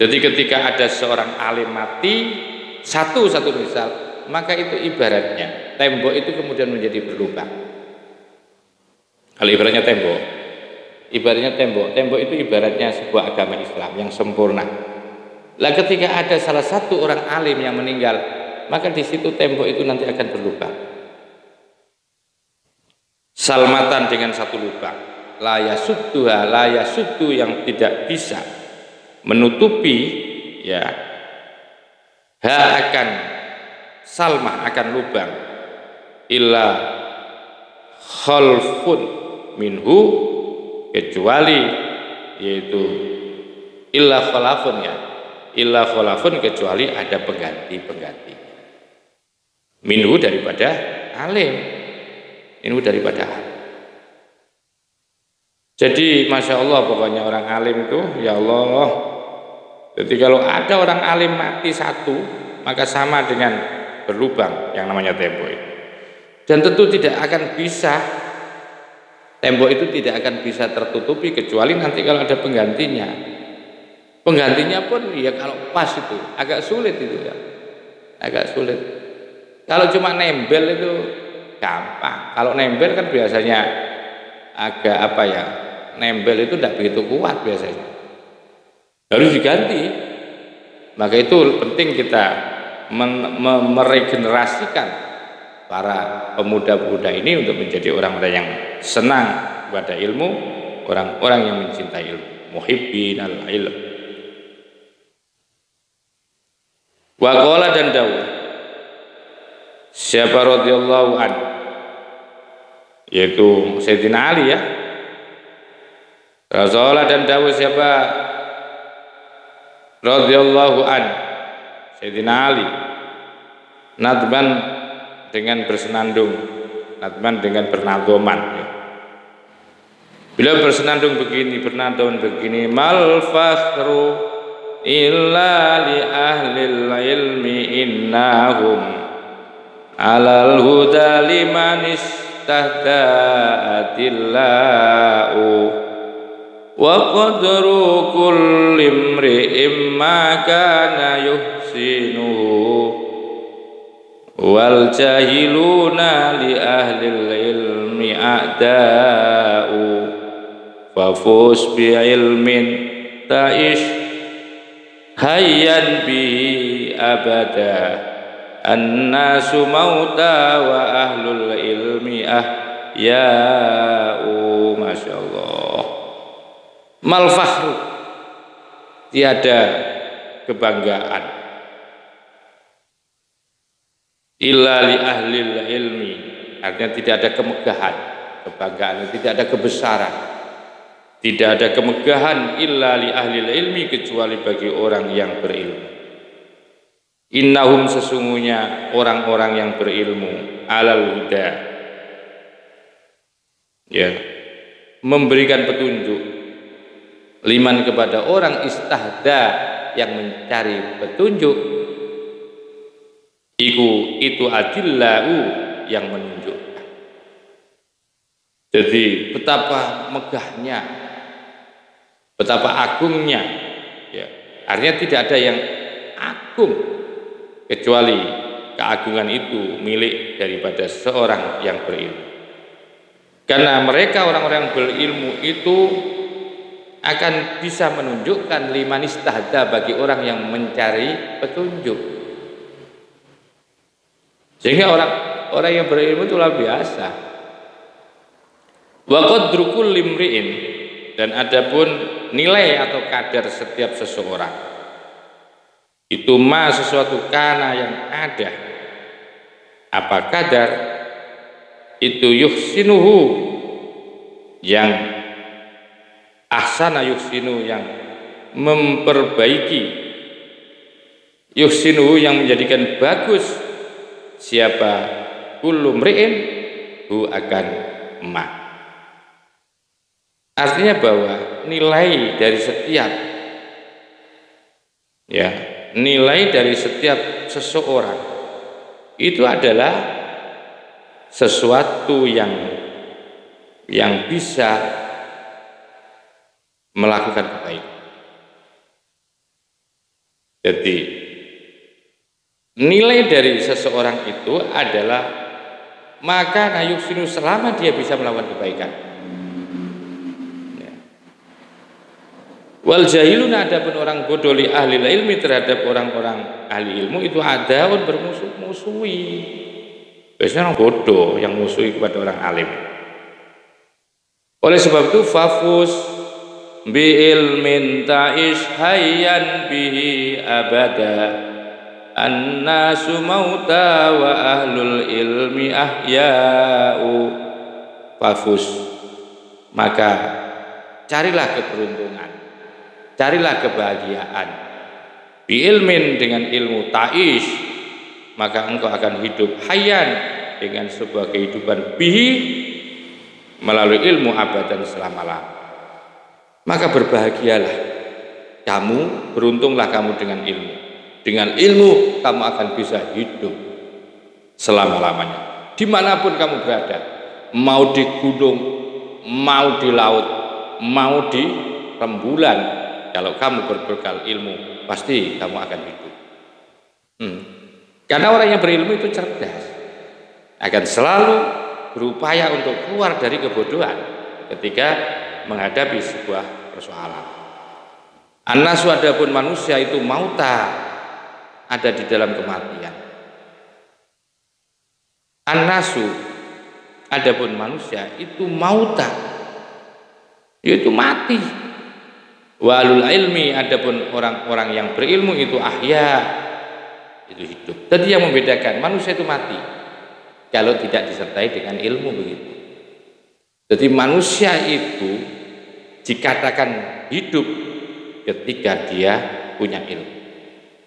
Jadi ketika ada seorang alim mati, satu misal, maka itu ibaratnya tembok itu kemudian menjadi berlubang. Kalau ibaratnya tembok itu ibaratnya sebuah agama Islam yang sempurna. Lah ketika ada salah satu orang alim yang meninggal, maka di situ tembok itu nanti akan berlubang. Salmatan, dengan satu lubang. La yasuddu, yang tidak bisa menutupi, ya, akan salmah, akan lubang, illa khalfun minhu, kecuali, yaitu illa khalafun, kecuali ada pengganti minhu, daripada alim, minhu, daripada alim. Jadi Masya Allah pokoknya orang alim itu, ya Allah. Jadi kalau ada orang alim mati satu, maka sama dengan berlubang yang namanya tembok itu. Dan tentu tidak akan bisa, tembok itu tidak akan bisa tertutupi kecuali nanti kalau ada penggantinya. Penggantinya pun ya kalau pas itu agak sulit itu ya, agak sulit. Kalau cuma nembel itu gampang. Kalau nembel kan biasanya agak apa ya, nembel itu tidak begitu kuat biasanya, harus diganti. Maka itu penting kita meregenerasikan para pemuda-pemuda ini untuk menjadi orang-orang yang senang pada ilmu, orang-orang yang mencintai ilmu, muhibbin al-ilm. Wa qala dan dawuh siapa radhiyallahu an, yaitu Sayyidina Ali ya. Rasulullah dan dawuh siapa radhiyallahu an, Sayyidina Ali, nadban dengan bersenandung, nadban dengan bernadhoman ya. Beliau bersenandung begini, bernadhoman begini, mal fakhru illa li ahlil ilmi innahum alal huda liman istahda'atillahu wa qadru kulli imri'im ma kana yuhsinuhu wal jahiluna li ahlil ilmi a'da'u fafus bi ilmin ta'ish hayyan bihi abada annasu mauta wa ahlul ilmi ahya'u. Masya Allah. Mal fakhru, tiada kebanggaan, illa li ahlil ilmi, artinya tidak ada kemegahan, kebanggaan, tidak ada kebesaran, tidak ada kemegahan illa li ahlil ilmi, kecuali bagi orang yang berilmu. Innahum, sesungguhnya orang-orang yang berilmu, alal huda, ya, memberikan petunjuk, liman kepada orang istahda yang mencari petunjuk, itu adillahu yang menunjukkan. Jadi betapa megahnya, betapa agungnya ya. Artinya tidak ada yang agung kecuali keagungan itu milik daripada seorang yang berilmu. Karena mereka orang-orang yang berilmu itu akan bisa menunjukkan liman istahda, bagi orang yang mencari petunjuk. Sehingga orang yang berilmu itu luar biasa. Wa qadru kulli imri'in, dan adapun nilai atau kadar setiap seseorang itu ma sesuatu kana yang ada, apa kadar itu yuhsinuhu, yang ahsana yuhsinu, yang memperbaiki, yuhsinuhu yang menjadikan bagus, siapa kullu mri'in hu akan ma. Artinya bahwa nilai dari setiap ya, nilai dari setiap seseorang itu adalah sesuatu yang bisa melakukan kebaikan. Jadi nilai dari seseorang itu adalah maka nayusinu, selama dia bisa melakukan kebaikan. Wal jahiluna, adapun orang bodoh li ahli ilmi, terhadap orang-orang ahli ilmu itu adaun, bermusuh-musuhi. Biasanya orang bodoh yang musuhi kepada orang alim. Oleh sebab itu fafus bi ilmin ta'ish hayyan bihi abada annasu mauta wa ahlul ilmi ahya'u. Fafus, maka carilah keberuntungan, carilah kebahagiaan, bi ilmin, dengan ilmu ta'ish, maka engkau akan hidup hayyan, dengan sebuah kehidupan bihi, melalui ilmu abadan selama-lamanya. Maka berbahagialah kamu, beruntunglah kamu dengan ilmu. Dengan ilmu kamu akan bisa hidup selama-lamanya, dimanapun kamu berada, mau di gunung, mau di laut, mau di rembulan. Kalau kamu berbekal ilmu, pasti kamu akan hidup. Karena orang yang berilmu itu cerdas, akan selalu berupaya untuk keluar dari kebodohan ketika menghadapi sebuah persoalan. An-nasu, adapun manusia itu mauta, ada di dalam kematian. An-nasu, adapun manusia itu mauta, yaitu mati. Walul ilmi, adapun orang-orang yang berilmu itu ahya, itu hidup. Tadi yang membedakan manusia itu mati kalau tidak disertai dengan ilmu, begitu. Jadi manusia itu dikatakan hidup ketika dia punya ilmu.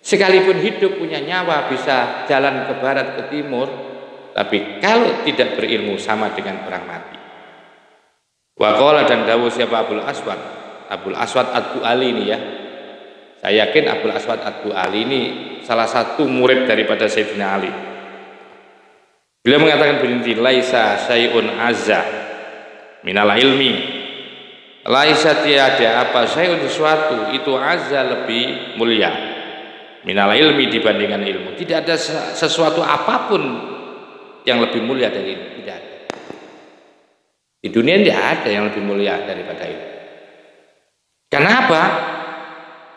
Sekalipun hidup, punya nyawa, bisa jalan ke barat ke timur, tapi kalau tidak berilmu sama dengan orang mati. Waqala, dan dawuh siapa Abul Aswad Ad-Du'ali ini ya. Saya yakin Abul Aswad Ad-Du'ali ini salah satu murid daripada Sayyidina Ali. Beliau mengatakan begini, laisa syai'un azza minal ilmi. Laisa, tiada apa syai'un, sesuatu itu azza, lebih mulia minal ilmi, dibandingkan ilmu. Tidak ada sesuatu apapun yang lebih mulia dari ilmu, tidak ada. Di dunia tidak ada yang lebih mulia daripada ilmu. Kenapa?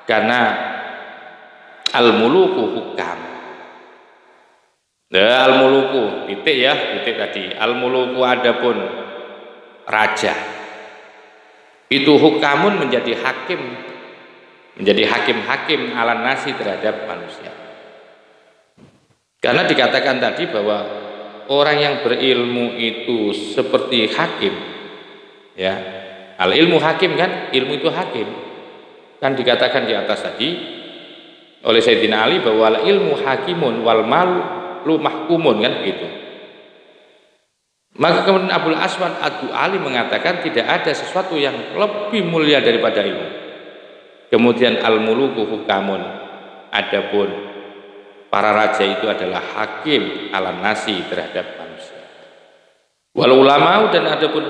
Karena al-muluku hukam. Al-muluku, titik ya, titik tadi. Al-muluku, adapun raja, itu hukamun, menjadi hakim, menjadi hakim-hakim ala nasi, terhadap manusia. Karena dikatakan tadi bahwa orang yang berilmu itu seperti hakim, ya. Al ilmu hakim, kan, ilmu itu hakim. Kan dikatakan di atas tadi oleh Sayyidina Ali bahwa al ilmu hakimun wal malu mahkumun, kan begitu. Maka kemudian Abul Aswad Ad-Du'ali mengatakan tidak ada sesuatu yang lebih mulia daripada ilmu. Kemudian al-muluku hukamun, adapun para raja itu adalah hakim ala nasi, terhadap manusia. Wal ulama, dan adapun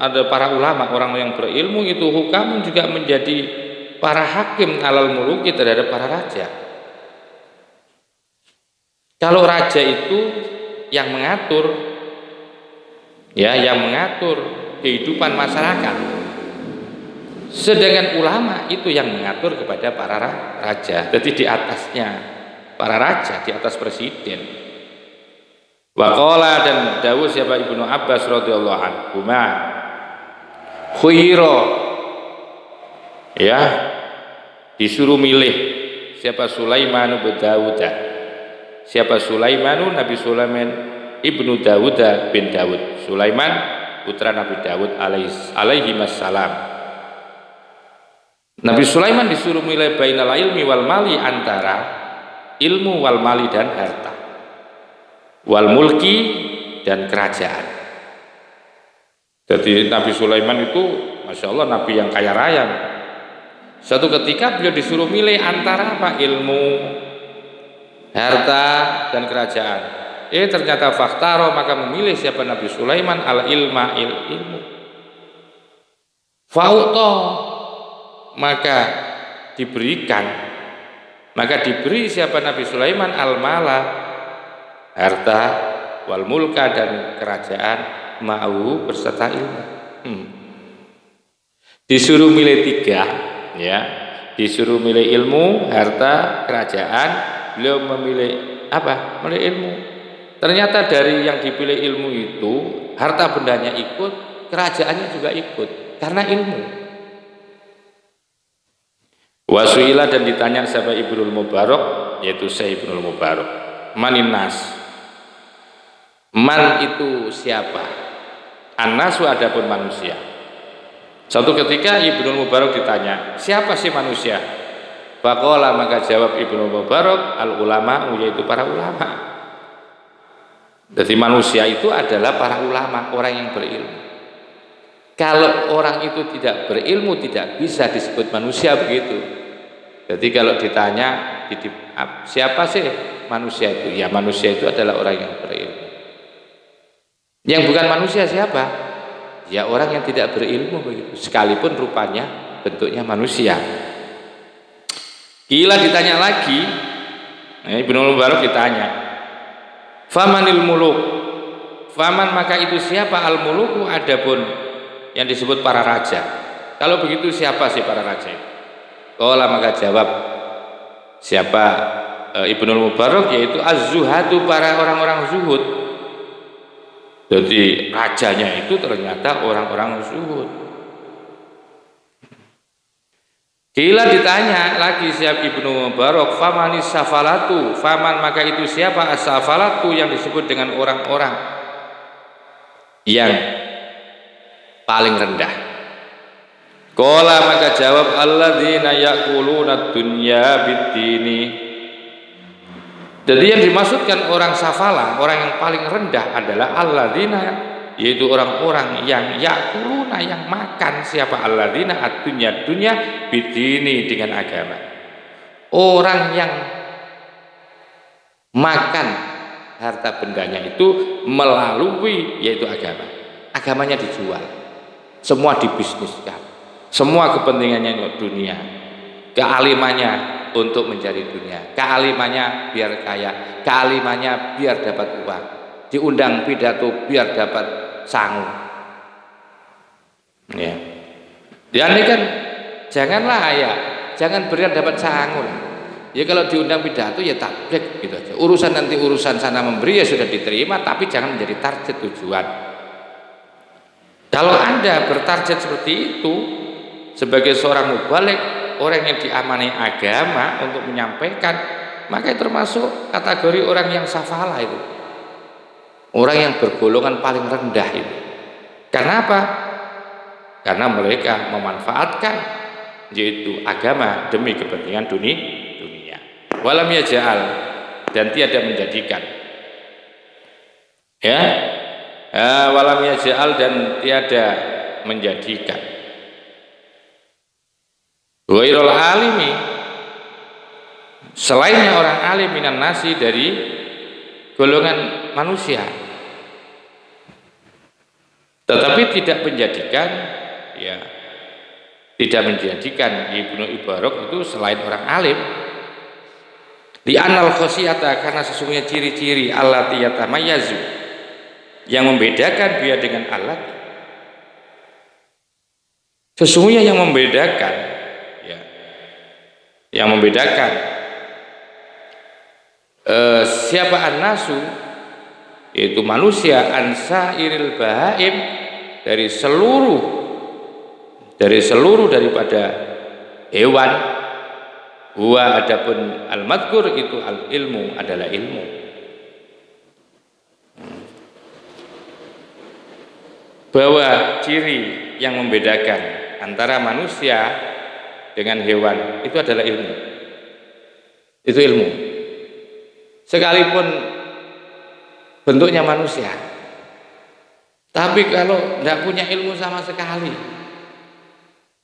ada para ulama, orang yang berilmu itu hukamun, juga menjadi para hakim alal muluki, terhadap para raja. Kalau raja itu yang mengatur, ya, yang mengatur kehidupan masyarakat, sedangkan ulama itu yang mengatur kepada para raja. Jadi di atasnya para raja, di atas presiden. Waqala, dan dawuh siapa Ibnu Abbas radhiyallahu anhu, khuyiro, ya, disuruh milih siapa Sulaiman bin Dawud. Siapa Sulaiman? Nabi Sulaiman ibnu Dawud bin Dawud. Sulaiman putra Nabi Dawud alaihi wassalam. Nabi Sulaiman disuruh milih bainal ilmi wal mali, antara ilmu wal mali dan harta, wal mulki dan kerajaan. Jadi Nabi Sulaiman itu Masya Allah Nabi yang kaya raya. Suatu ketika beliau disuruh milih antara apa? Ilmu, harta, dan kerajaan. Ternyata fakhtaro, maka memilih siapa Nabi Sulaiman al ilma, ilmu. Fauto, maka diberi siapa Nabi Sulaiman al mala, harta, wal mulka, dan kerajaan, ma'u, berserta ilmu. Disuruh milih 3, ya, disuruh milih ilmu, harta, kerajaan, beliau memilih apa? Milih ilmu. Ternyata dari yang dipilih ilmu itu, harta bendanya ikut, kerajaannya juga ikut, karena ilmu. Wasuila, dan ditanya sahabat Ibnul Mubarak, yaitu Syekh Ibnul Mubarak, manin nas, man itu siapa? An-nasu, adapun manusia. Suatu ketika Ibnul Mubarak ditanya, siapa sih manusia? Faqala, maka jawab Ibnul Mubarak, al ulama, yaitu para ulama. Jadi manusia itu adalah para ulama, orang yang berilmu. Kalau orang itu tidak berilmu tidak bisa disebut manusia begitu. Jadi kalau ditanya siapa sih manusia itu? Ya manusia itu adalah orang yang berilmu. Yang bukan manusia siapa? Ya orang yang tidak berilmu begitu. Sekalipun rupanya bentuknya manusia. Kila ditanya lagi, Ibnu Mubarak ditanya, famanil muluk, faman maka itu siapa al muluku, adapun yang disebut para raja. Kalau begitu siapa sih para raja itu? Qala maka jawab siapa Ibnu Mubarak, yaitu az-zuhadu, para orang-orang zuhud. Jadi rajanya itu ternyata orang-orang zuhud. Kila ditanya lagi siapa Ibnu Mubarak, famanis safalatu, faman maka itu siapa as-safalatu yang disebut dengan orang-orang yang paling rendah. Qala maka jawab alladzina yaquluna dunya bid-dini. Jadi yang dimaksudkan orang safala, orang yang paling rendah adalah alladzina, yaitu orang-orang yang yaquluna, yang makan. Siapa alladzina? Ad-dunya, dunya bid-dini, dengan agama. Orang yang makan harta bendanya itu melalui yaitu agama. Agamanya dijual. Semua dibisniskan. Semua kepentingannya untuk dunia, kealimannya untuk mencari dunia, kealimannya biar kaya, kealimannya biar dapat uang, diundang pidato biar dapat sangu. Ya, ini kan janganlah ya, jangan biar dapat sangu lah. Ya kalau diundang pidato ya tablik gitu aja. Urusan nanti urusan sana memberi ya sudah diterima, tapi jangan menjadi target tujuan. Kalau Anda bertarget seperti itu, sebagai seorang mubalik, orang yang diamani agama untuk menyampaikan, maka itu termasuk kategori orang yang safala itu, orang yang bergolongan paling rendah itu. Karena apa? Karena mereka memanfaatkan yaitu agama demi kepentingan dunia. Walam yaj'al, dan tiada menjadikan, ya, walam yaj'al, dan tiada menjadikan ghairul alimi, selainnya orang alim, minan nasi, dari golongan manusia, tetapi tidak menjadikan, ya, tidak menjadikan Ibnu Mubarak itu selain orang alim. Di anal khosiyata, karena sesungguhnya ciri-ciri allati yatamayyazu, yang membedakan dia dengan Allah, sesungguhnya yang membedakan, yang membedakan siapa an-nasu, yaitu manusia, ansairil bahaim, dari seluruh daripada hewan, huwa, adapun al-madkur itu al-ilmu, adalah ilmu. Bahwa ciri yang membedakan antara manusia dengan hewan itu adalah ilmu. Itu ilmu. Sekalipun bentuknya manusia, tapi kalau tidak punya ilmu sama sekali,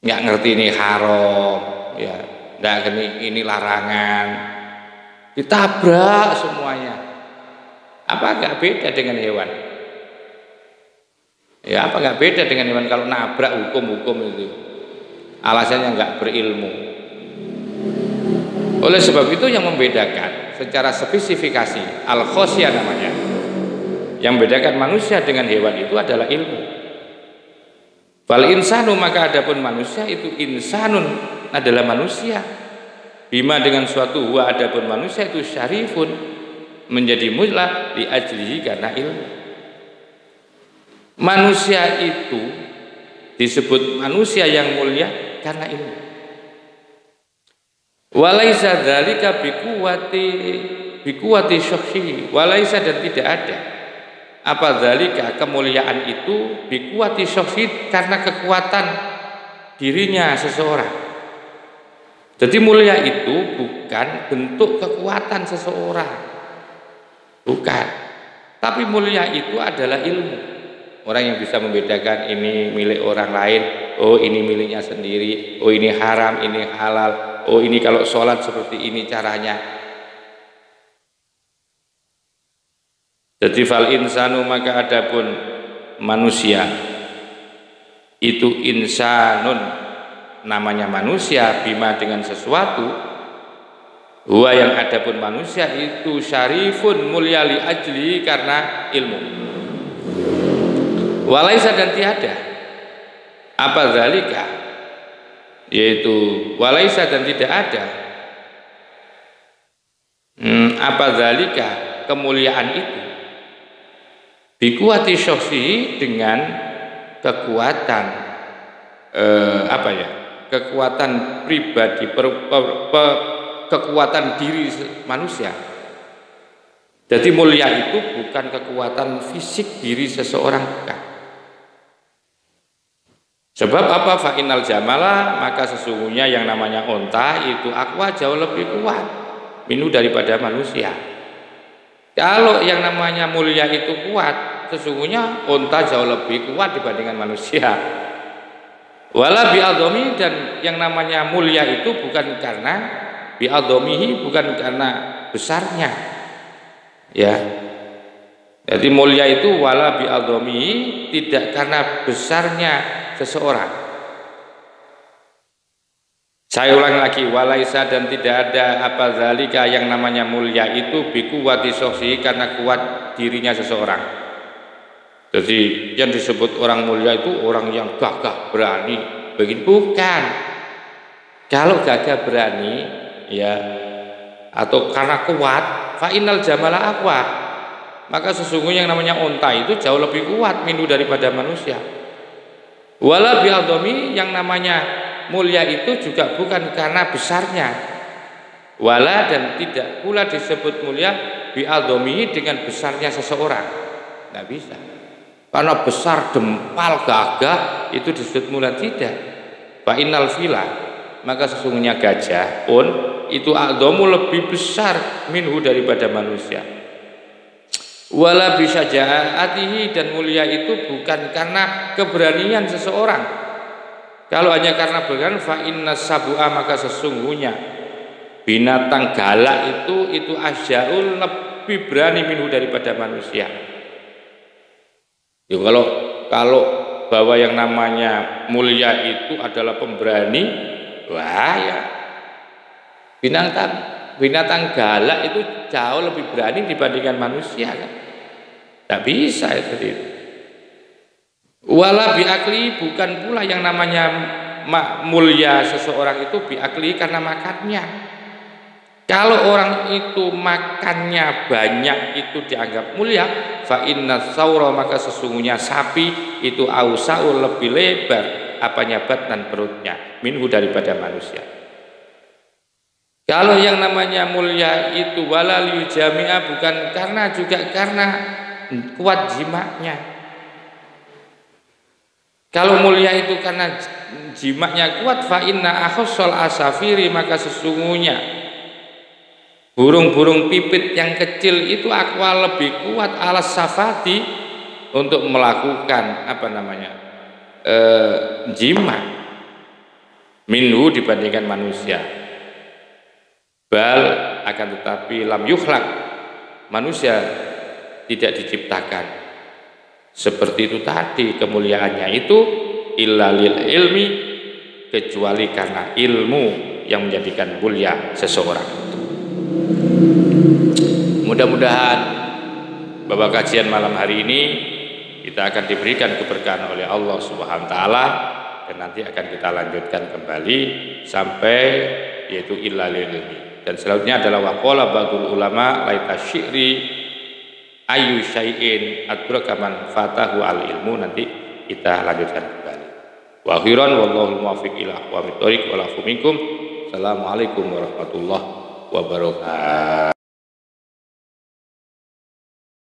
nggak ngerti ini haram, ya, nggak ini larangan, ditabrak semuanya. Apa nggak beda dengan hewan? Ya, apa nggak beda dengan hewan kalau nabrak hukum-hukum itu? Alasannya nggak berilmu. Oleh sebab itu yang membedakan secara spesifikasi, al-khosyah namanya, yang membedakan manusia dengan hewan itu adalah ilmu. Fal insanu, maka adapun manusia itu, insanun adalah manusia, bima, dengan suatu, huwa, adapun manusia itu syarifun, menjadi mulia li ajlihi, karena ilmu. Manusia itu disebut manusia yang mulia karena ilmu. Walaisa dzalika biquwati syakhsi, walaisa, dan tidak ada apa dzalika, kemuliaan itu, biquwati syakhsi, karena kekuatan dirinya seseorang. Jadi mulia itu bukan bentuk kekuatan seseorang, bukan, tapi mulia itu adalah ilmu. Orang yang bisa membedakan ini milik orang lain, oh ini miliknya sendiri, oh ini haram, ini halal, oh ini kalau sholat seperti ini caranya. Jadi fal insanu, maka adapun manusia itu insanun, namanya manusia, bima dengan sesuatu, huwa yang adapun manusia itu syarifun, mulia li ajli, karena ilmu. Walaisa, dan tiada apa zalika, yaitu walaisa dan tidak ada apa zalika, kemuliaan itu, bikuati syoksi, dengan kekuatan kekuatan pribadi, kekuatan diri manusia. Jadi mulia itu bukan kekuatan fisik diri seseorang, bukan. Sebab apa? Fa'inal jamala, maka sesungguhnya yang namanya onta itu akwa, jauh lebih kuat minu daripada manusia. Kalau yang namanya mulia itu kuat, sesungguhnya onta jauh lebih kuat dibandingkan manusia. Wala bi'adhomi, dan yang namanya mulia itu bukan karena bi'adhomihi, bukan karena besarnya, ya. Jadi mulia itu wala bi'adhomihi, tidak karena besarnya seseorang. Saya ulang lagi, walaisa, dan tidak ada apa zalika, yang namanya mulia itu bikuwati syoksi, karena kuat dirinya seseorang. Jadi yang disebut orang mulia itu orang yang gagah berani, begini, bukan. Kalau gagah berani, ya, atau karena kuat, fa'inal jamala aqwa, maka sesungguhnya yang namanya unta itu jauh lebih kuat minu daripada manusia. Wala bi'adhomi, yang namanya mulia itu juga bukan karena besarnya. Wala, dan tidak pula disebut mulia bi'adhomi, dengan besarnya seseorang. Tidak bisa. Karena besar, dempal, gagah, itu disebut mulia, tidak. Fa'innal fila, maka sesungguhnya gajah pun itu a'dhamu, lebih besar minhu daripada manusia. Wala bisyaja'atihi, dan mulia itu bukan karena keberanian seseorang. Kalau hanya karena berani, fa inna sabu'a, maka sesungguhnya binatang galak itu asya'ul, lebih berani minhu daripada manusia. Ya, kalau bahwa yang namanya mulia itu adalah pemberani, wah ya, binatang galak itu jauh lebih berani dibandingkan manusia, kan? Tidak bisa itu. Wala biakli, bukan pula yang namanya mulia seseorang itu biakli karena makannya. Kalau orang itu makannya banyak itu dianggap mulia, fa inna saura, maka sesungguhnya sapi itu ausau, lebih lebar apanya batnan, perutnya, minhu daripada manusia. Kalau yang namanya mulia itu wala liyujami'a, bukan karena juga karena kuat jimaknya. Kalau mulia itu karena jimaknya kuat, fa inna akhassal asafiri, maka sesungguhnya burung-burung pipit yang kecil itu akwa, lebih kuat alas safati, untuk melakukan jima minhu dibandingkan manusia. Bal, akan tetapi lam yukhlaq, manusia tidak diciptakan seperti itu tadi kemuliaannya itu illa lil ilmi, kecuali karena ilmu yang menjadikan mulia seseorang itu. Mudah-mudahan bahwa kajian malam hari ini kita akan diberikan keberkahan oleh Allah Subhanahu wa taala, dan nanti akan kita lanjutkan kembali sampai yaitu illa lil ilmi. Dan selanjutnya adalah waqala ba'dul ulama laita syi'ri ayu syai'in adraka man fatahu al ilmu, nanti kita lanjutkan kembali. Wa akhiran wallahu muwaffiq ila aqwamit thoriq wa lafu minkum. Assalamualaikum warahmatullahi wabarakatuh.